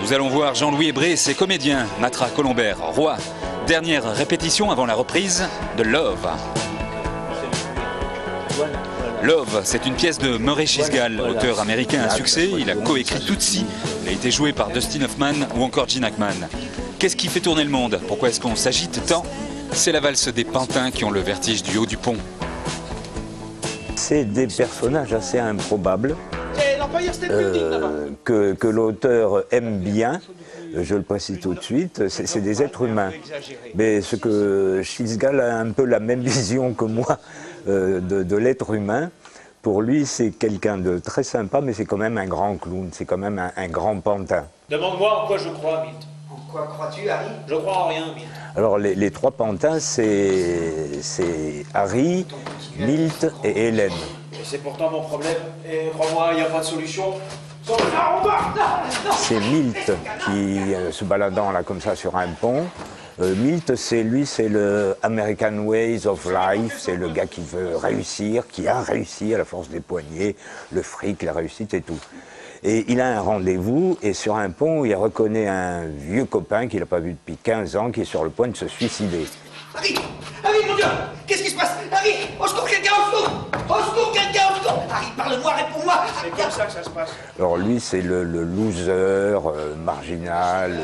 Nous allons voir Jean-Louis Hébré et ses comédiens, Matra, Colombert, Roy. Dernière répétition avant la reprise de Love. Love, c'est une pièce de Murray Chisgal, auteur américain à succès. Il a coécrit Tootsie. Il a été joué par Dustin Hoffman ou encore Gene Hackman. Qu'est-ce qui fait tourner le monde? Pourquoi est-ce qu'on s'agite tant? C'est la valse des pantins qui ont le vertige du haut du pont. C'est des personnages assez improbables que l'auteur aime bien. Je le précise tout de suite, c'est des êtres humains. Mais ce que Chisgal a un peu la même vision que moi de l'être humain. Pour lui, c'est quelqu'un de très sympa, mais c'est quand même un grand clown, c'est quand même un grand pantin. Demande-moi en quoi je crois, Milt. En quoi crois-tu, Harry? Je crois en rien, Milt. Alors, les trois pantins, c'est Harry, Milt et Hélène. Et c'est pourtant mon problème. Et crois-moi, il n'y a pas de solution. C'est Milt qui, se baladant là comme ça sur un pont, Milt, c'est le American Ways of Life, c'est le gars qui veut réussir, qui a réussi à la force des poignets, le fric, la réussite et tout. Et il a un rendez-vous, et sur un pont, il reconnaît un vieux copain qu'il n'a pas vu depuis 15 ans, qui est sur le point de se suicider. Harry! Harry, mon Dieu! Qu'est-ce qui se passe? Harry! Au secours, quelqu'un, au secours! Au secours, quelqu'un, au secours! Harry, parle-moi, réponds-moi! C'est comme ça que ça se passe. Alors lui, c'est le loser, marginal,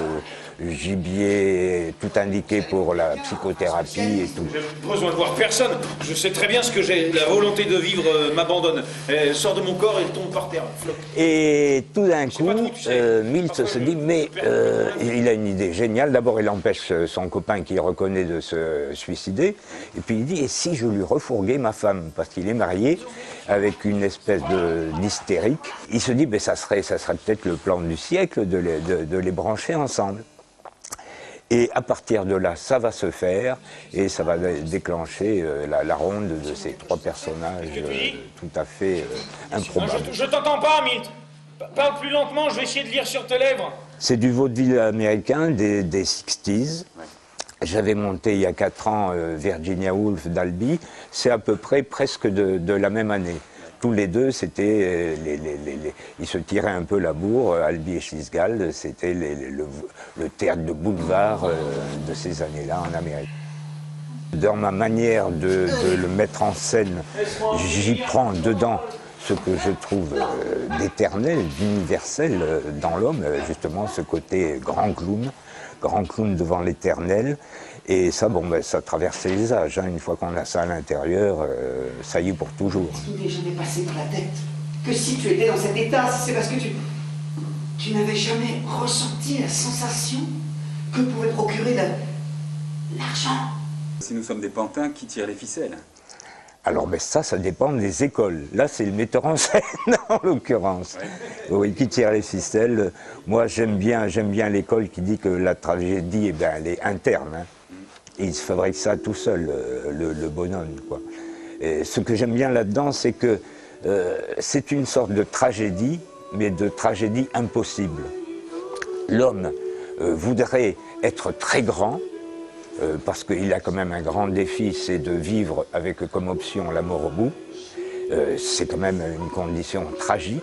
gibier, tout indiqué pour la psychothérapie et tout. J'ai besoin de voir personne. Je sais très bien ce que j'ai. La volonté de vivre m'abandonne. Elle sort de mon corps et elle tombe par terre. Flotte. Et tout d'un coup, tu sais. Milt se dit, mais il a une idée géniale. D'abord, il empêche son copain qu'il reconnaît de se suicider. Et puis il dit, et si je lui refourguais ma femme? Parce qu'il est marié avec une espèce d'hystérique. Il se dit, ben, ça serait peut-être le plan du siècle de les brancher ensemble. Et à partir de là, ça va se faire et ça va déclencher la ronde de ces trois personnages tout à fait improbables. Je t'entends pas, Milt. Parle plus lentement, je vais essayer de lire sur tes lèvres. C'est du vaudeville américain des 60s. J'avais monté il y a 4 ans Virginia Woolf d'Albi. C'est à peu près presque de la même année. Tous les deux, c'était ils se tiraient un peu la bourre, Albi et Chisgal, c'était le théâtre de boulevard de ces années-là en Amérique. Dans ma manière de le mettre en scène, j'y prends dedans ce que je trouve d'éternel, d'universel dans l'homme, justement ce côté grand clown devant l'éternel. Et ça, bon, ben, ça traverse les âges. Hein. Une fois qu'on a ça à l'intérieur, ça y est pour toujours. Est-ce qu'il n'est jamais passé par la tête que si tu étais dans cet état, c'est parce que tu n'avais jamais ressenti la sensation que pouvait procurer l'argent? Si nous sommes des pantins, qui tirent les ficelles? Alors, ben, ça dépend des écoles. Là, c'est le metteur en scène, en l'occurrence. Ouais. Oui, qui tire les ficelles. Moi, j'aime bien l'école qui dit que la tragédie, eh ben, elle est interne. Hein. Et il se fabrique ça tout seul, le bonhomme, quoi. Et ce que j'aime bien là-dedans, c'est que c'est une sorte de tragédie, mais de tragédie impossible. L'homme voudrait être très grand, parce qu'il a quand même un grand défi, c'est de vivre avec comme option la mort au bout. C'est quand même une condition tragique,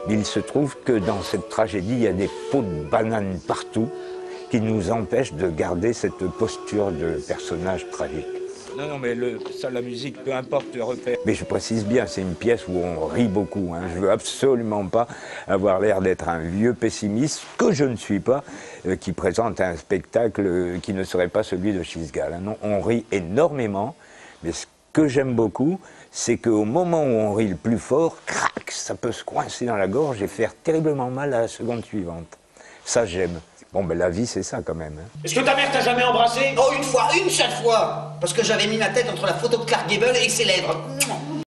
mais il se trouve que dans cette tragédie, il y a des pots de bananes partout qui nous empêchent de garder cette posture de personnage tragique. Non, mais ça, la musique, peu importe le repère. Mais je précise bien, c'est une pièce où on rit beaucoup. Hein. Je veux absolument pas avoir l'air d'être un vieux pessimiste, que je ne suis pas, qui présente un spectacle qui ne serait pas celui de Chisgal. Hein. Non, on rit énormément, mais ce que j'aime beaucoup, c'est qu'au moment où on rit le plus fort, crac, ça peut se coincer dans la gorge et faire terriblement mal à la seconde suivante. Ça, j'aime. Bon, ben la vie, c'est ça quand même. Hein. Est-ce que ta mère t'a jamais embrassé? Oh, une seule fois! Parce que j'avais mis ma tête entre la photo de Clark Gable et ses lèvres.